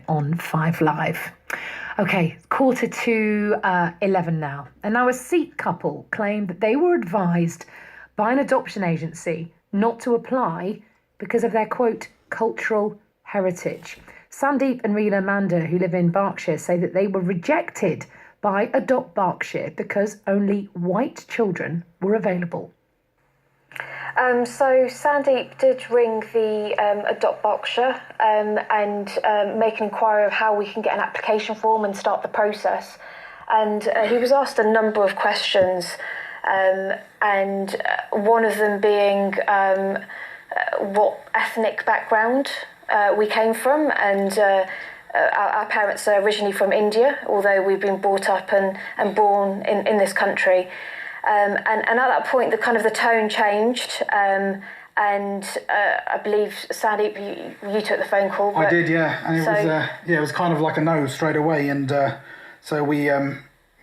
on 5 Live. Okay, 11:15 now. And now a Sikh couple claimed that they were advised by an adoption agency not to apply because of their, quote, cultural heritage. Sandeep and Reena Manda, who live in Berkshire, say that they were rejected by Adopt Berkshire because only white children were available. So Sandeep did ring the Adopt Berkshire and make an inquiry of how we can get an application form and start the process. And he was asked a number of questions, and one of them being what ethnic background we came from. And our parents are originally from India, although we've been brought up and born in this country. And at that point, the tone changed, and I believe Sandeep, you took the phone call. I did, yeah, and it was kind of like a no straight away, and so we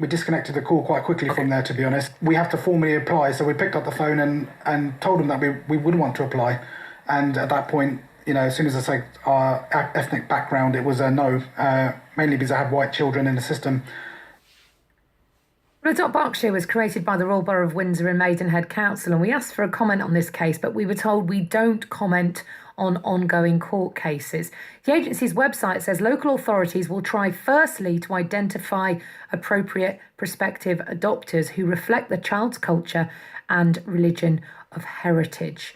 disconnected the call quite quickly from there. To be honest, we have to formally apply, so we picked up the phone and told them that we would want to apply, and at that point, as soon as I say our ethnic background, it was a no, mainly because I have white children in the system. Adopt Berkshire was created by the Royal Borough of Windsor and Maidenhead Council, and we asked for a comment on this case, but we were told we don't comment on ongoing court cases. The agency's website says local authorities will try firstly to identify appropriate prospective adopters who reflect the child's culture and religion of heritage.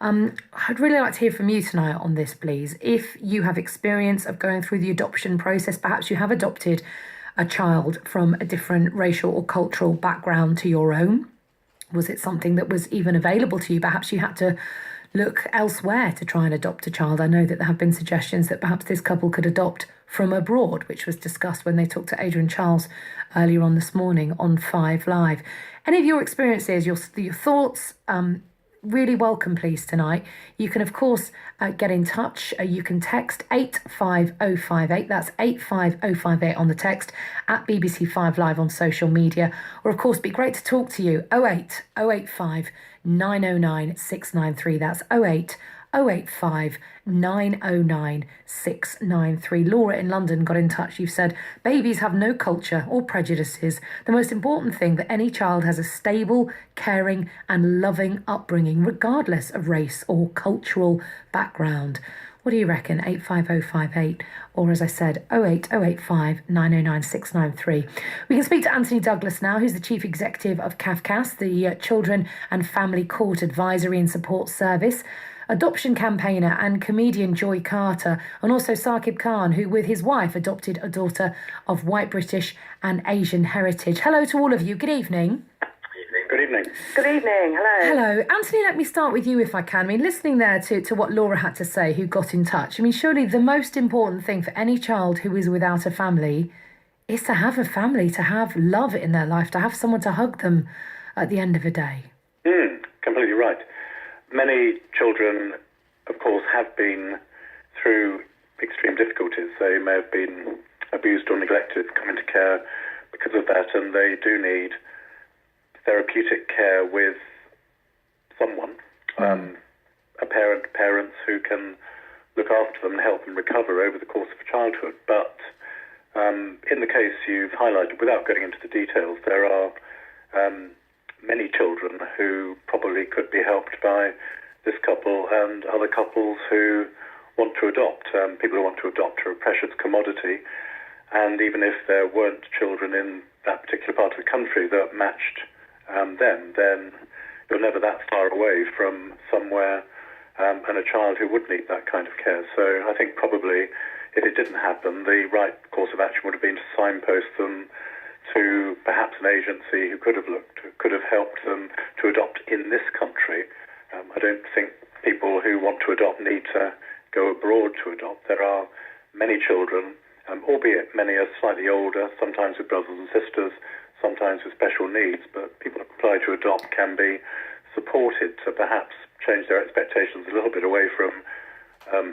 I'd really like to hear from you tonight on this, please. If you have experience of going through the adoption process, perhaps you have adopted a child from a different racial or cultural background to your own. Was it something that was even available to you? Perhaps you had to look elsewhere to try and adopt a child. I know that there have been suggestions that perhaps this couple could adopt from abroad, which was discussed when they talked to Adrian Charles earlier on this morning on 5 Live. Any of your experiences, your thoughts, really welcome, please, tonight. You can, of course, get in touch. You can text 85058. That's 85058 on the text, at BBC5 Live on social media. Or, of course, be great to talk to you. 08085 909 693. That's 08085 909 693. Laura in London got in touch. You've said, babies have no culture or prejudices. The most important thing that any child has a stable, caring and loving upbringing, regardless of race or cultural background. What do you reckon? 85058, or as I said, 08085 909 693. We can speak to Anthony Douglas now, who's the Chief Executive of Cafcass, the Children and Family Court Advisory and Support Service, adoption campaigner and comedian Joy Carter, and also Saqib Khan, who with his wife adopted a daughter of white British and Asian heritage. Hello to all of you. Good evening. Good evening. Good evening. Hello. Hello. Anthony, let me start with you if I can. I mean, listening there to what Laura had to say, who got in touch, I mean, surely the most important thing for any child who is without a family is to have a family, to have love in their life, to have someone to hug them at the end of a day. Completely right. Many children, of course, have been through extreme difficulties. They may have been abused or neglected, come into care because of that, and they do need therapeutic care with someone, a parents who can look after them and help them recover over the course of childhood. But in the case you've highlighted, without going into the details, there are many children who probably could be helped by this couple and other couples who want to adopt. People who want to adopt are a precious commodity, and even if there weren't children in that particular part of the country that matched them, then you're never that far away from somewhere and a child who would need that kind of care. So I think probably if it didn't happen, the right course of action would have been to signpost them to perhaps an agency who could have helped them to adopt in this country. I don't think people who want to adopt need to go abroad to adopt. There are many children, albeit many are slightly older, sometimes with brothers and sisters, sometimes with special needs, but people who apply to adopt can be supported to perhaps change their expectations a little bit away from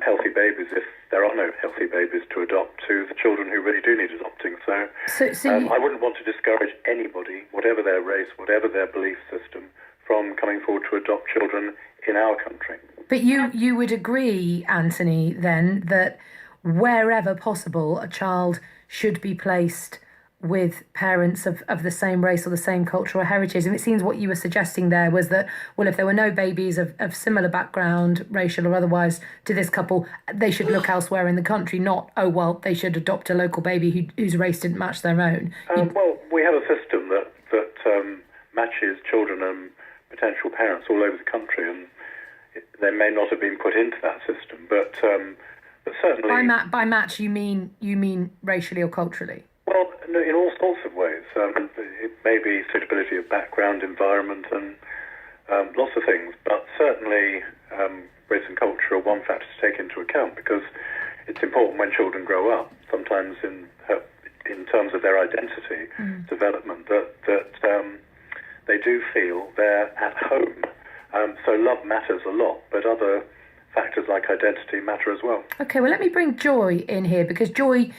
healthy babies, if there are no healthy babies to adopt, to the children who really do need adopting. So I wouldn't want to discourage anybody, whatever their race, whatever their belief system, from coming forward to adopt children in our country. But you would agree, Anthony, then, that wherever possible, a child should be placed with parents of the same race or the same cultural heritage. And it seems what you were suggesting there was that, well, if there were no babies of similar background, racial or otherwise, to this couple, they should look elsewhere in the country, not, oh, well, they should adopt a local baby whose race didn't match their own. Well, we have a system that matches children and potential parents all over the country, and they may not have been put into that system, but certainly... By match, you mean racially or culturally? Well, in all sorts of ways. It may be suitability of background, environment, and lots of things. But certainly, race and culture are one factor to take into account, because it's important when children grow up, sometimes in terms of their identity development, that they do feel they're at home. So love matters a lot, but other factors like identity matter as well. Okay, well, let me bring Joy in here, because Joy,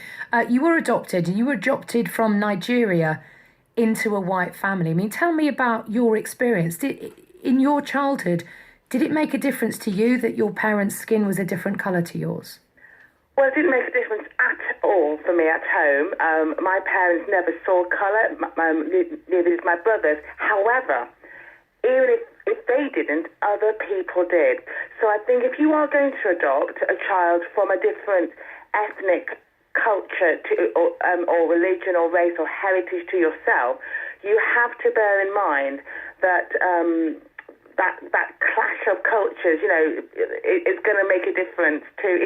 you were adopted, and you were adopted from Nigeria into a white family. I mean, tell me about your experience. In your childhood, did it make a difference to you that your parents' skin was a different colour to yours? Well, it didn't make a difference at all for me at home. My parents never saw colour, neither did my brothers. However, even if they didn't, other people did. So I think if you are going to adopt a child from a different ethnic culture or religion or race or heritage to yourself, you have to bear in mind that that clash of cultures, is going to make a difference to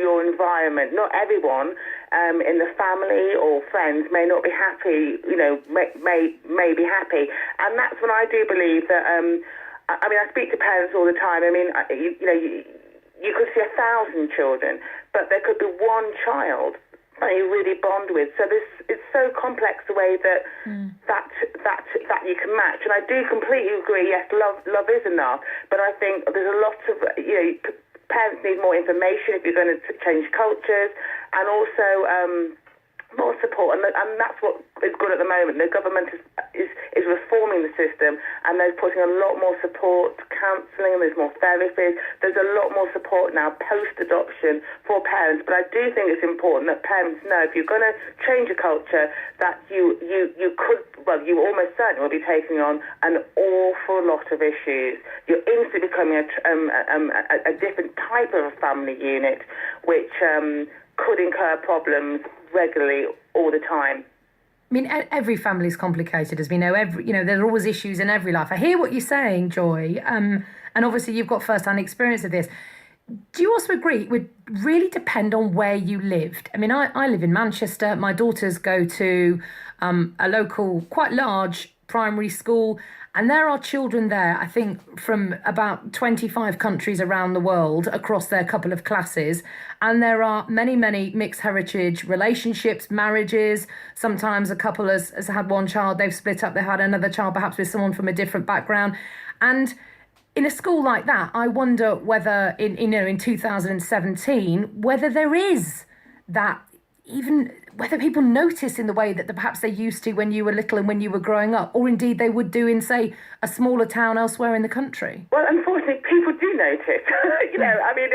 your environment. Not everyone in the family or friends may not be happy, may be happy. And that's when I do believe that, I speak to parents all the time. I mean, you could see 1,000 children, but there could be one child that you really bond with. So it's so complex the way that you can match. And I do completely agree, yes, love is enough, but I think there's a lot of, parents need more information if you're going to change cultures, and also more support, and that's what is good at the moment. The government is reforming the system, and they're putting a lot more support, counselling, there's more therapies, there's a lot more support now post-adoption for parents. But I do think it's important that parents know if you're going to change a culture, that you almost certainly will be taking on an awful lot of issues. You're instantly becoming a different type of a family unit, which could incur problems regularly all the time. I mean, every family is complicated, as we know. There are always issues in every life. I hear what you're saying, Joy, and obviously you've got first-hand experience of this. Do you also agree it would really depend on where you lived? I mean, I live in Manchester. My daughters go to a local, quite large primary school, and there are children there, I think, from about 25 countries around the world across their couple of classes. And there are many, many mixed heritage relationships, marriages. Sometimes a couple has had one child, they've split up, they've had another child, perhaps with someone from a different background. And in a school like that, I wonder whether in 2017, whether there is that, even whether people notice in the way that perhaps they used to when you were little and when you were growing up, or indeed they would do in, say, a smaller town elsewhere in the country. Well, unfortunately, people do notice. I mean,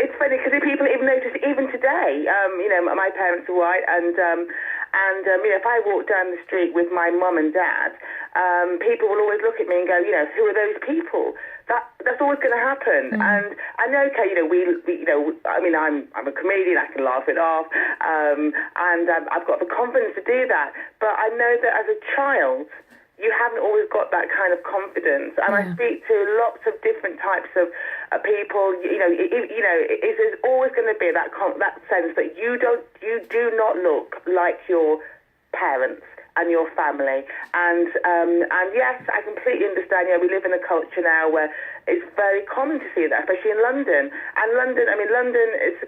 it's funny because people even notice even today. My parents are white, and if I walk down the street with my mum and dad, people will always look at me and go, who are those people? That's always going to happen. And I know, I'm a comedian, I can laugh it off, and I've got the confidence to do that. But I know that as a child, you haven't always got that kind of confidence. And I speak to lots of different types of people. There's always going to be that sense that you do not look like your parents and your family. And yes, I completely understand. We live in a culture now where it's very common to see that, especially in London. And London is,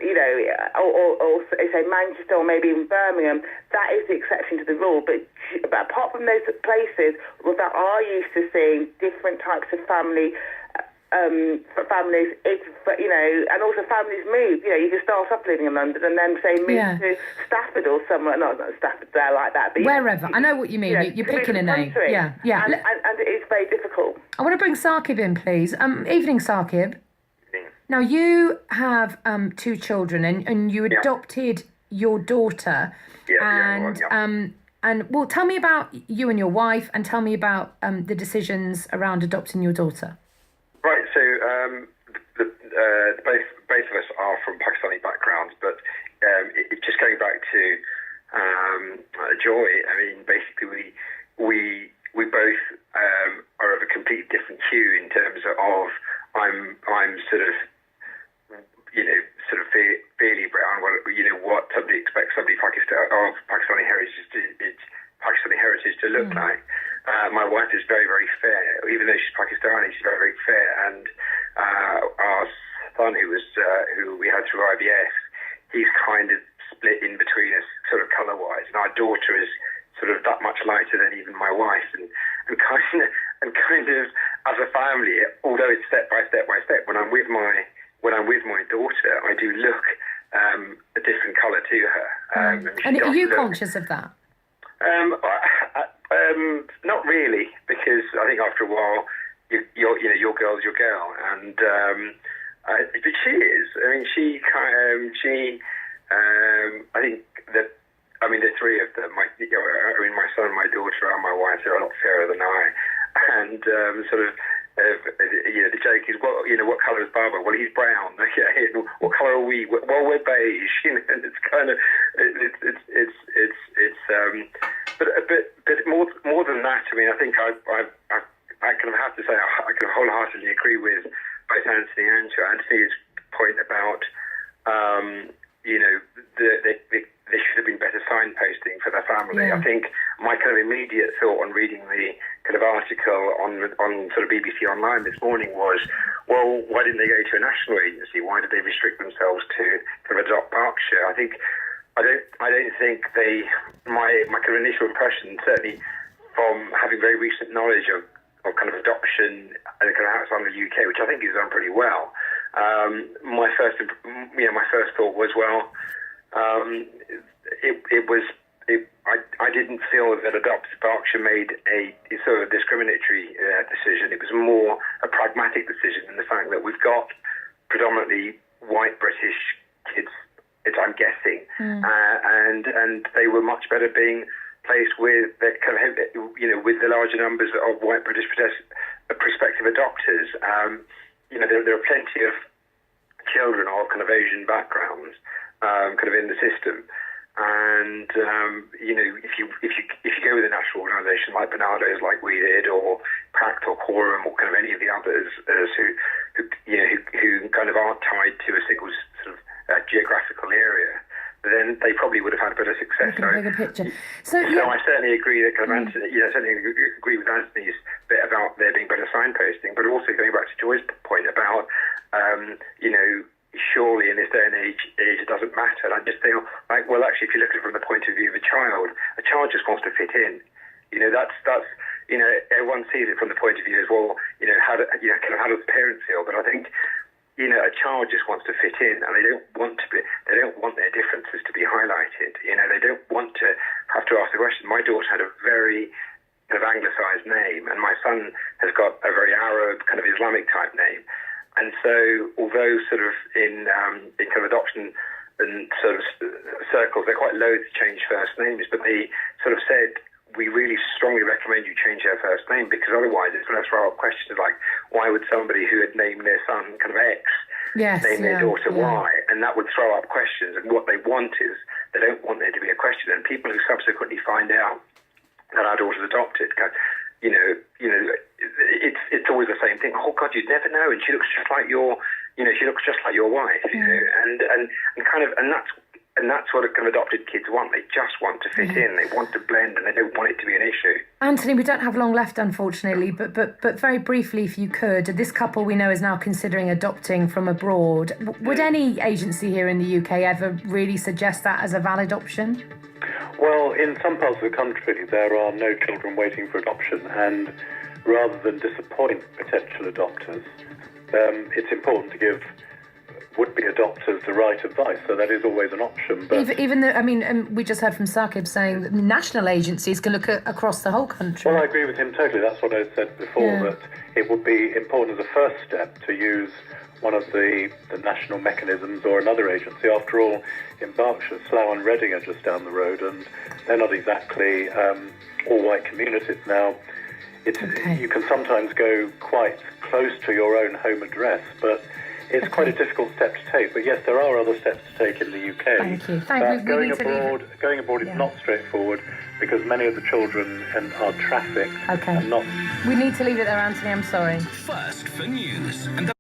or say Manchester or maybe even Birmingham, that is the exception to the rule. But apart from those places that are used to seeing different types of families, and also families move. You can start off living in London and then say move to Stafford or somewhere. Not Stafford there like that, but wherever. I know what you mean. You're picking a name. Yeah. And it is very difficult. I want to bring Saqib in, please. Evening, Saqib. Now, you have two children, and you adopted your daughter. And well, tell me about you and your wife, and tell me about the decisions around adopting your daughter. Right. So both of us are from Pakistani backgrounds, but just going back to Joy, I mean, basically we both are of a completely different hue in terms of I'm sort of fairly brown. What somebody expects somebody of Pakistani heritage to look like. My wife is very, very fair. Even though she's Pakistani, she's very, very fair. And our son, who we had through IVF, he's kind of split in between us, sort of colour-wise. And our daughter is sort of that much lighter than even my wife. And kind of as a family, although it's step by step, when I'm with my daughter, I do look a different colour to her. And are you conscious of that? Not really, because I think after a while, your girl's your girl, and but she is. I mean, I think that. I mean, the three of them. My son, my daughter, and my wife are a lot fairer than I, and the joke is, what colour is Baba? Well, he's brown. Okay, what colour are we? Well, we're beige. And it's kind of, but more than that. I mean, I think I kind of have to say I can wholeheartedly agree with both Anthony and Joe. Anthony's point about, there should have been better signposting for their family. Yeah. I think my kind of immediate thought on reading the kind of article on sort of BBC Online this morning was, well, why didn't they go to a national agency? Why did they restrict themselves to kind of adopt Berkshire? I don't think my kind of initial impression, certainly from having very recent knowledge of kind of adoption and kind of outside of the UK, which I think is done pretty well. My first thought was, well, I didn't feel that Adoptive Berkshire made a sort of discriminatory decision. It was more a pragmatic decision in the fact that we've got predominantly white British kids, I'm guessing, and they were much better being placed with the kind of, with the larger numbers of white British prospective adopters. There are plenty of children of kind of Asian backgrounds kind of in the system, and if you go with a national organisation like Barnardo's, like we did, or PACT or Quorum, or kind of any of the others who kind of aren't tied to a single sort of geographical area, then they probably would have had a better success. Bigger picture. So I certainly agree that kind of Anthony, certainly agree with Anthony's bit about there being better signposting, but also going back to Joy's point about, surely in this day and age it doesn't matter. And I just feel like, well, actually, if you look at it from the point of view of a child just wants to fit in. That's everyone sees it from the point of view as well. How does the parent feel? But I think, a child just wants to fit in, and they don't want their differences to be highlighted. They don't want to have to ask the question. My daughter had a very kind of anglicised name, and my son has got a very Arab kind of Islamic type name. And so, although sort of in kind of adoption and sort of circles, they're quite loath to change first names, but they sort of said, we really strongly recommend you change their first name, because otherwise it's going to throw up questions like, why would somebody who had named their son kind of X name their daughter Y? And that would throw up questions. And what they want is, they don't want there to be a question. And people who subsequently find out that our daughter's adopted go, it's always the same thing. Oh God, you'd never know, and she looks just like your wife, and that's what kind of adopted kids want. They just want to fit in. They want to blend, and they don't want it to be an issue. Anthony, we don't have long left, unfortunately, but very briefly, if you could, this couple we know is now considering adopting from abroad. Would any agency here in the UK ever really suggest that as a valid option? Well, in some parts of the country, there are no children waiting for adoption, and rather than disappoint potential adopters, it's important to give would-be adopters the right advice, so that is always an option. But even though, we just heard from Saqib saying that national agencies can look at across the whole country. Well, I agree with him totally. That's what I said before, that it would be important as a first step to use one of the national mechanisms or another agency. After all, in Berkshire, Slough and Reading are just down the road, and they're not exactly all-white communities now. You can sometimes go quite close to your own home address, but it's quite a difficult step to take. But yes, there are other steps to take in the UK. Thank you. Going abroad is not straightforward because many of the children are trafficked. Okay. And not. We need to leave it there, Anthony. I'm sorry. First for news. And